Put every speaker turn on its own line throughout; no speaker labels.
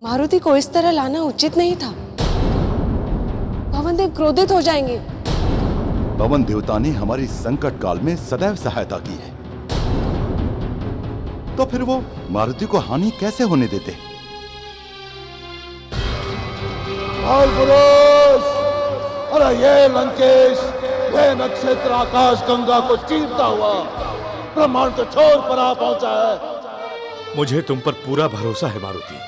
मारुति को इस तरह लाना उचित नहीं था। पवन देव क्रोधित हो जाएंगे।
पवन देवता ने हमारी संकट काल में सदैव सहायता की है, तो फिर वो मारुति को हानि कैसे होने देते?
कालपुरुष! अरे ये लंकेश, ये नक्षत्र आकाश गंगा को चीरता हुआ ब्रह्मांड के छोर पर आ पहुंचा है।
मुझे तुम पर पूरा भरोसा है मारुति,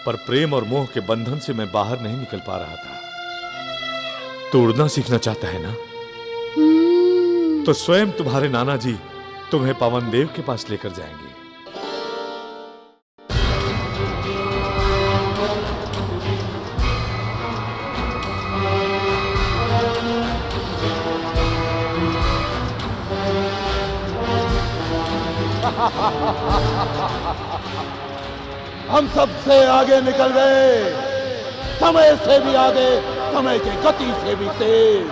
पर प्रेम और मोह के बंधन से मैं बाहर नहीं निकल पा रहा था। तो उड़ना सीखना चाहता है ना? तो स्वयं तुम्हारे नाना जी तुम्हें पवन देव के पास लेकर जाएंगे।
हम सबसे आगे निकल गए, समय से भी आगे, समय की गति से भी तेज।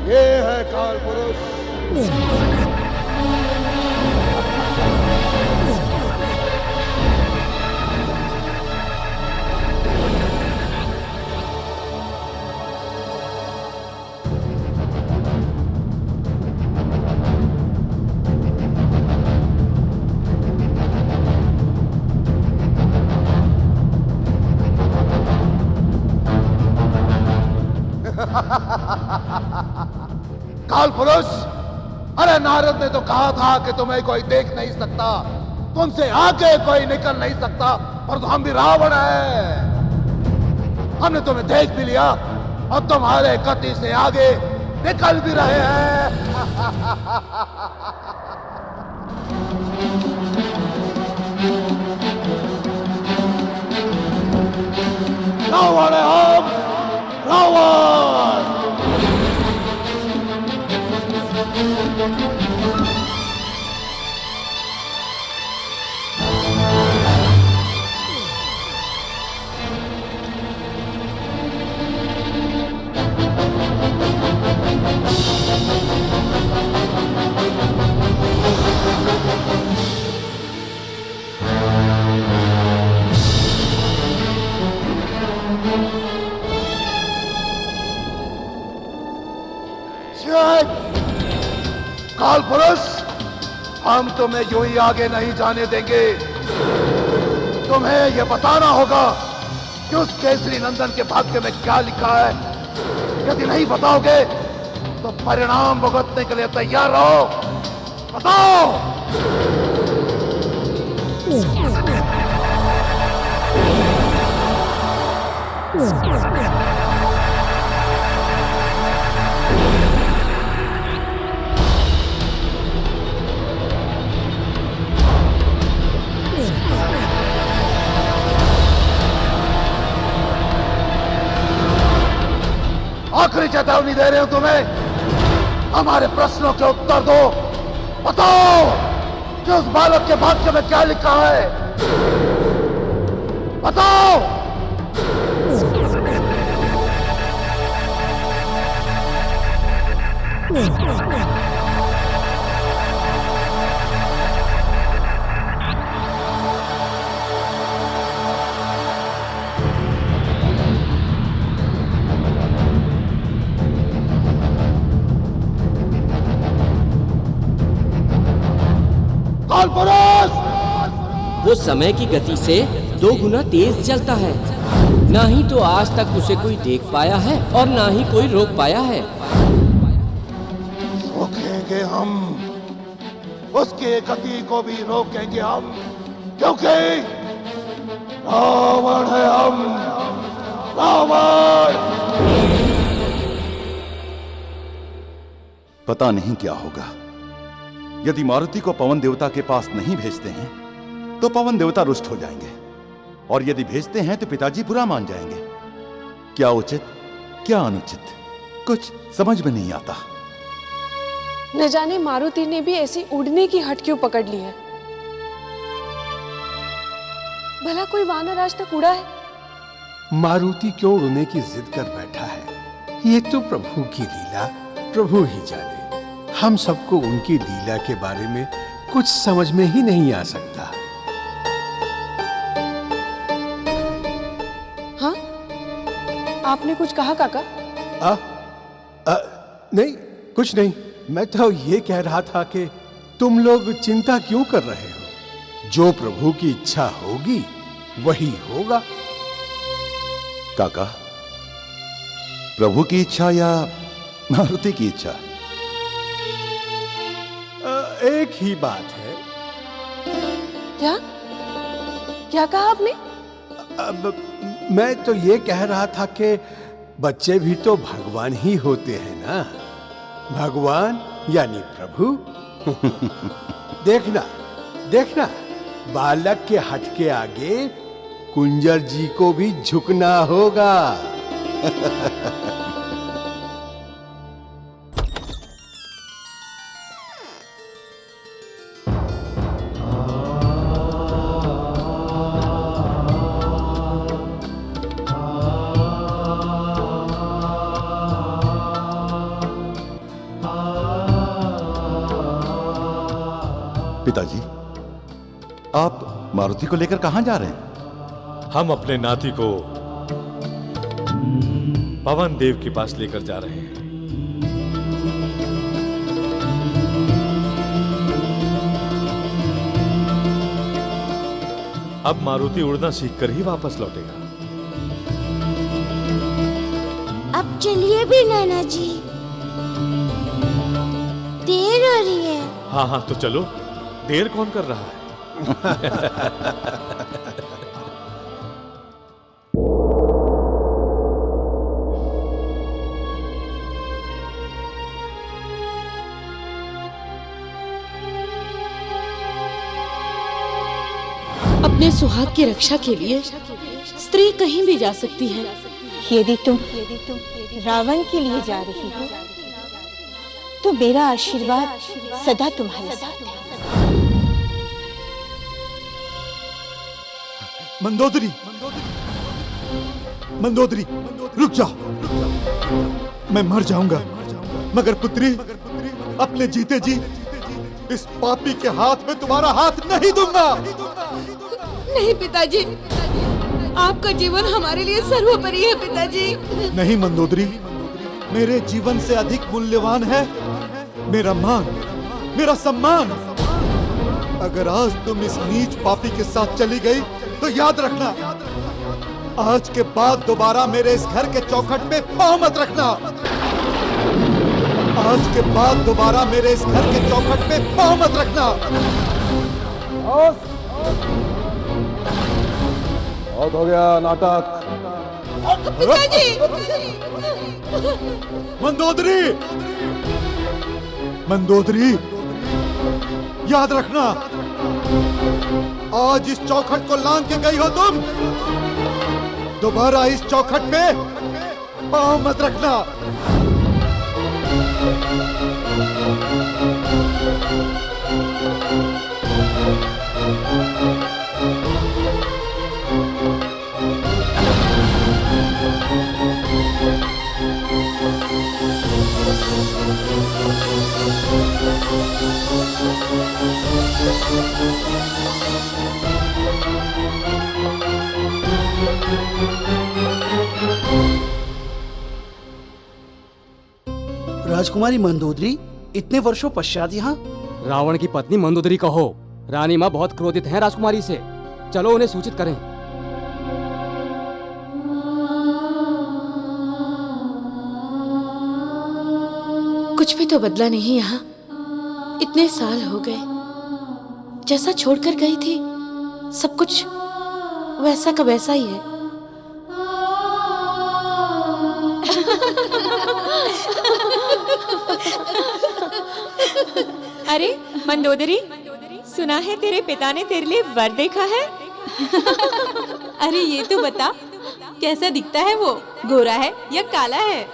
ये है काल पुरुष। काल पुरुष, अरे नारद ने तो कहा था कि तुम्हें कोई देख नहीं सकता, तुमसे आगे कोई निकल नहीं सकता, पर तो हम भी रावण हैं। हमने तुम्हें देख भी लिया और तुम्हारे गति से आगे निकल भी रहे हैं। रावण है हम, रावण। काल पुरुष, हम तुम्हें यूं ही आगे नहीं जाने देंगे। तुम्हें यह बताना होगा कि उस केसरी नंदन के भाग्य में क्या लिखा है। यदि नहीं बताओगे तो परिणाम भुगतने के लिए तैयार रहो। बताओ। आखिरी चेतावनी दे रहे हो तुम्हें, हमारे प्रश्नों के उत्तर दो। बताओ कि उस बालक के भाग्य में क्या लिखा है। बताओ।
वो समय की गति से 2 गुना तेज चलता है। ना ही तो आज तक उसे कोई देख पाया है और ना ही कोई रोक पाया है।
रोकेंगे हम, उसके गति को भी रोकेंगे हम, क्योंकि रावण है हम, रावण।
पता नहीं क्या होगा। यदि मारुति को पवन देवता के पास नहीं भेजते हैं तो पवन देवता रुष्ट हो जाएंगे, और यदि भेजते हैं तो पिताजी बुरा मान जाएंगे। क्या उचित, क्या अनुचित, कुछ समझ में नहीं आता।
न जाने मारुति ने भी ऐसी उड़ने की हट क्यों पकड़ ली है। भला कोई वानर आज तक उड़ा है?
मारुति क्यों उड़ने की जिद कर बैठा है, ये तो प्रभु की लीला, प्रभु ही जाने। हम सबको उनकी लीला के बारे में कुछ समझ में ही नहीं आ सकता।
हाँ, आपने कुछ कहा काका?
नहीं, कुछ नहीं। मैं तो ये कह रहा था कि तुम लोग चिंता क्यों कर रहे हो? जो प्रभु की इच्छा होगी वही होगा।
काका, प्रभु की इच्छा या मारुति की इच्छा?
एक ही बात है।
क्या क्या कहा आपने?
अब मैं तो ये कह रहा था कि बच्चे भी तो भगवान ही होते हैं ना। भगवान यानी प्रभु। देखना देखना, बालक के हट के आगे कुंजर जी को भी झुकना होगा।
पिताजी, आप मारुति को लेकर कहां जा रहे हैं?
हम अपने नाती को पवन देव के पास लेकर जा रहे हैं। अब मारुति उड़ना सीखकर ही वापस लौटेगा।
अब चलिए भी नाना जी, देर हो रही है।
हाँ हाँ, तो चलो, देर कौन कर रहा है?
अपने सुहाग की रक्षा के लिए स्त्री कहीं भी जा सकती है।
यदि तुम रावण के लिए जा रही हो तो मेरा आशीर्वाद सदा तुम्हारे साथ है।
मंदोदरी, मंदोदरी, रुक जाओ। मैं मर जाऊंगा मगर पुत्री, अपने जीते जी इस पापी के हाथ में तुम्हारा हाथ नहीं दूंगा।
नहीं पिताजी, आपका जीवन हमारे लिए सर्वोपरि है पिताजी।
नहीं मंदोदरी, मेरे जीवन से अधिक मूल्यवान है मेरा मान, मेरा सम्मान। अगर आज तुम इस नीच पापी के साथ चली गई तो याद रखना, आज के बाद दोबारा मेरे इस घर के चौखट पे पांव मत रखना। आज के बाद दोबारा मेरे इस घर के चौखट पे पांव मत रखना।
बहुत हो गया नाटक।
पिताजी!
मंदोदरी, मंदोदरी, याद रखना, आज इस चौखट को लांघ के गई हो तुम, दोबारा इस चौखट पे पांव मत रखना।
राजकुमारी मंदोदरी, इतने वर्षों पश्चात यहाँ?
रावण की पत्नी मंदोदरी कहो। रानी माँ बहुत क्रोधित हैं राजकुमारी से। चलो उन्हें सूचित करें।
कुछ भी तो बदला नहीं यहाँ। इतने साल हो गए, जैसा छोड़कर गई थी सब कुछ वैसा का वैसा ही है।
अरे मंदोदरी, सुना है तेरे पिता ने तेरे लिए वर देखा है।
अरे ये तो बता, कैसा दिखता है वो? गोरा है या काला है?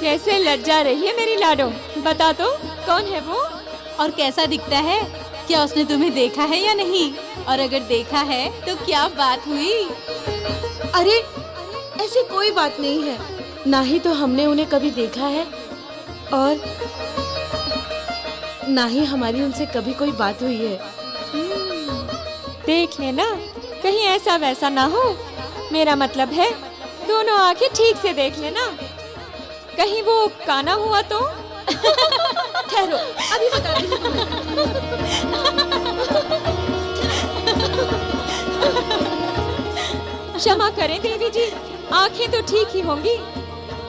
कैसे लज्जा रही है मेरी लाडो, बता तो कौन है वो
और कैसा दिखता है? क्या उसने तुम्हें देखा है या नहीं? और अगर देखा है तो क्या बात हुई?
अरे ऐसी कोई बात नहीं है, ना ही तो हमने उन्हें कभी देखा है और ना ही हमारी उनसे कभी कोई बात हुई है।
देख लेना, कहीं ऐसा वैसा ना हो। मेरा मतलब है दोनों आंखें ठीक से देख लेना, कहीं वो काना हुआ तो।
ठहरो, अभी बताती हूँ
क्षमा करें देवी जी, आंखें तो ठीक ही होंगी।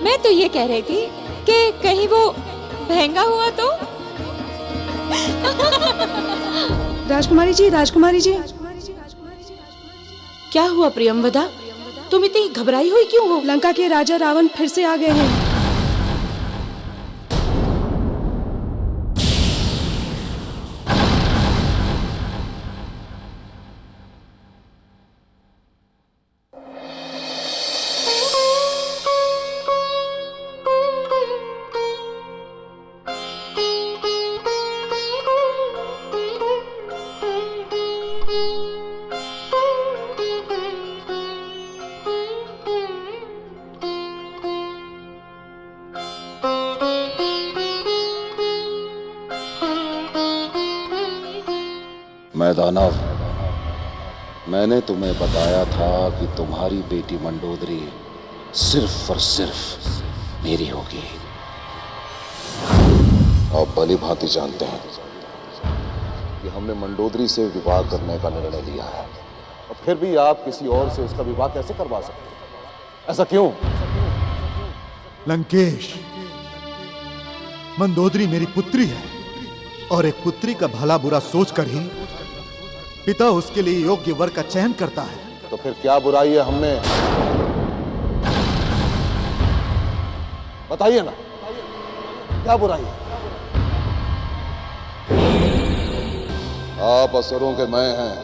मैं तो ये कह रही थी कि कहीं वो महंगा हुआ तो।
राजकुमारी जी, राजकुमारी जी, क्या हुआ प्रियमवदा? तुम इतनी घबराई हुई क्यों हो? लंका के राजा रावण फिर से आ गए हैं।
मैं दानव, मैंने तुम्हें बताया था कि तुम्हारी बेटी मंडोदरी सिर्फ और सिर्फ मेरी होगी। आप भली भांति जानते हैं कि हमने मंडोदरी से विवाह करने का निर्णय लिया है, और फिर भी आप किसी और से उसका विवाह कैसे करवा सकते हैं? ऐसा क्यों?
लंकेश, मंदोदरी मेरी पुत्री है और एक पुत्री का भला बुरा सोचकर ही पिता उसके लिए योग्य वर का चयन करता है।
तो फिर क्या बुराई है हमने? बताइए ना, क्या बुराई है? आप असुरों के मैं हैं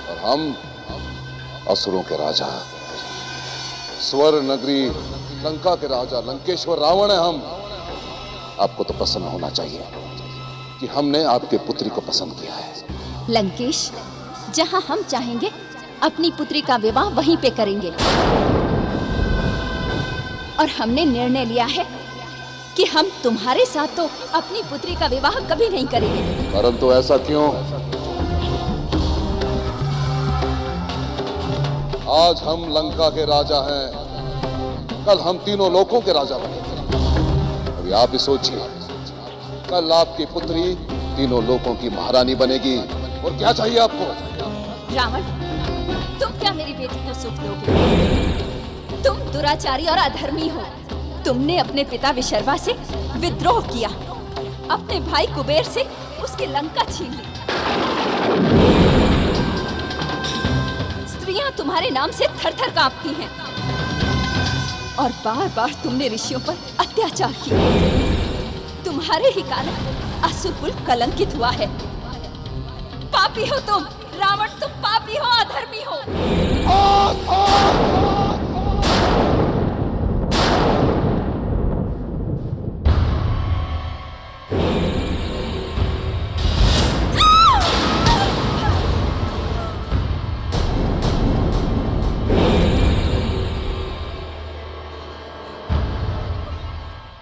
और हम असुरों के राजा। स्वर नगरी लंका के राजा लंकेश्वर रावण है हम। आपको तो प्रसन्न होना चाहिए कि हमने आपके पुत्री को पसंद किया है।
लंकेश, जहां हम चाहेंगे अपनी पुत्री का विवाह वहीं पे करेंगे, और हमने निर्णय लिया है कि हम तुम्हारे साथ तो अपनी पुत्री का विवाह कभी नहीं करेंगे।
परंतु ऐसा क्यों? आज हम लंका के राजा हैं, कल हम तीनों लोकों के राजा बनेंगे। अभी आप ही सोचिए, कल आपकी पुत्री तीनों लोकों की महारानी बनेगी, और क्या चाहिए आपको?
रावण, तुम क्या मेरी बेटी को सुख दोगे? तुम दुराचारी और अधर्मी हो। तुमने अपने पिता विशर्वा से विद्रोह किया, अपने भाई कुबेर से उसकी लंका छीन ली। स्त्रियां तुम्हारे नाम से थर-थर कांपती हैं, और बार-बार तुमने ऋषियों पर अत्याचार किया। तुम्हारे ही कारण असुरकुल कलंकित हुआ है। पापी हो तुम रावण, तुम पापी हो, अधर्मी हो।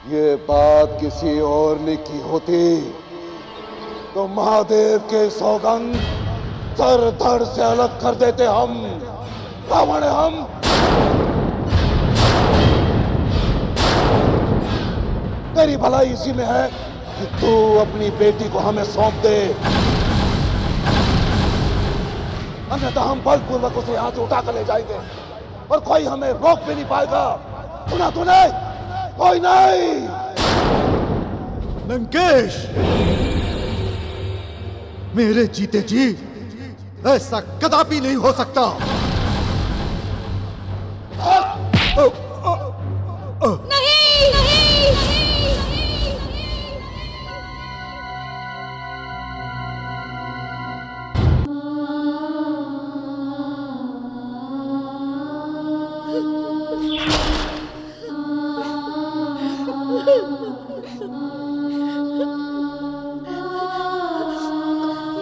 ये बात किसी और ने की होती तो महादेव के सौगंध सर धड़ से अलग कर देते हम। रावण है हम। तेरी भलाई इसी में है कि तू अपनी बेटी को हमें सौंप दे, अन्यथा हम बलपूर्वक उसे यहाँ से उठा कर ले जाएंगे और कोई हमें रोक भी नहीं पाएगा। सुना तूने? कोई नहीं।
लंकेश, मेरे जीते जी ऐसा कदापि नहीं हो सकता।
नहीं, नहीं।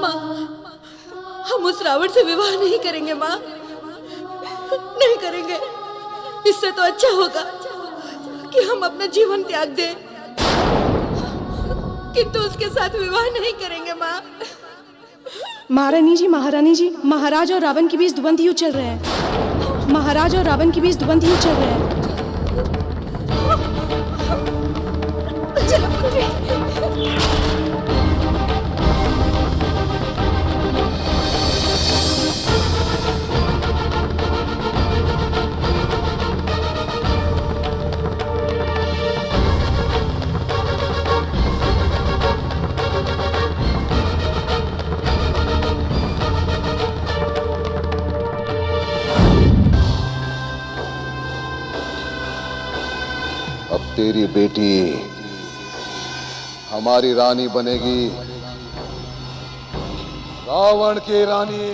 माँ, हम उस रावण से विवाह नहीं करेंगे माँ, नहीं करेंगे। इससे तो अच्छा होगा कि हम अपना जीवन त्याग दें, किंतु उसके साथ विवाह नहीं करेंगे माँ।
महारानी जी, महाराज और रावण के बीच द्वंद्व युद्ध चल रहे हैं। महाराज और रावण के बीच द्वंद्व युद्ध चल रहे हैं।
चलो पुत्री।
अब तेरी बेटी हमारी रानी बनेगी, रावण की रानी।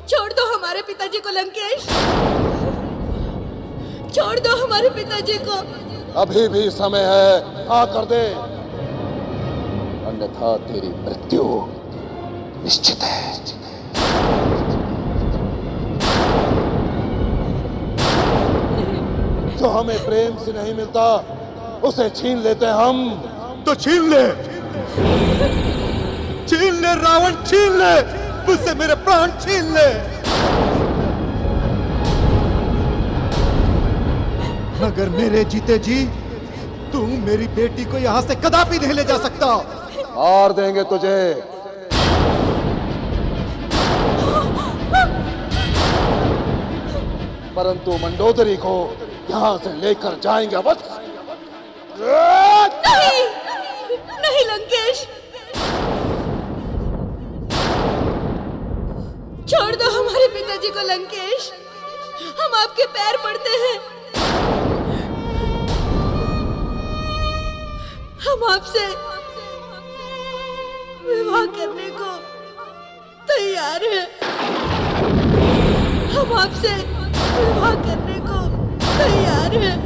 छोड़ दो हमारे पिताजी को लंकेश, छोड़ दो हमारे पिताजी को।
अभी भी समय है, हाँ कर दे, अन्यथा तेरी मृत्यु निश्चित है। जो हमें प्रेम से नहीं मिलता उसे छीन लेते हम।
तो छीन ले, छीन ले रावण, छीन ले मुझसे, मेरे प्राण छीन ले। मगर मेरे जीते जी तू मेरी बेटी को यहां से कदापि नहीं ले जा सकता।
मार देंगे तुझे। परंतु मंडोदरी को यहां से लेकर जाएंगे अवश्य।
नहीं, नहीं लंकेश, छोड़ दो हमारे पिताजी को लंकेश, हम आपके पैर पड़ते हैं। हम आपसे विवाह करने को तैयार हैं। हम आपसे विवाह करने को तैयार हैं।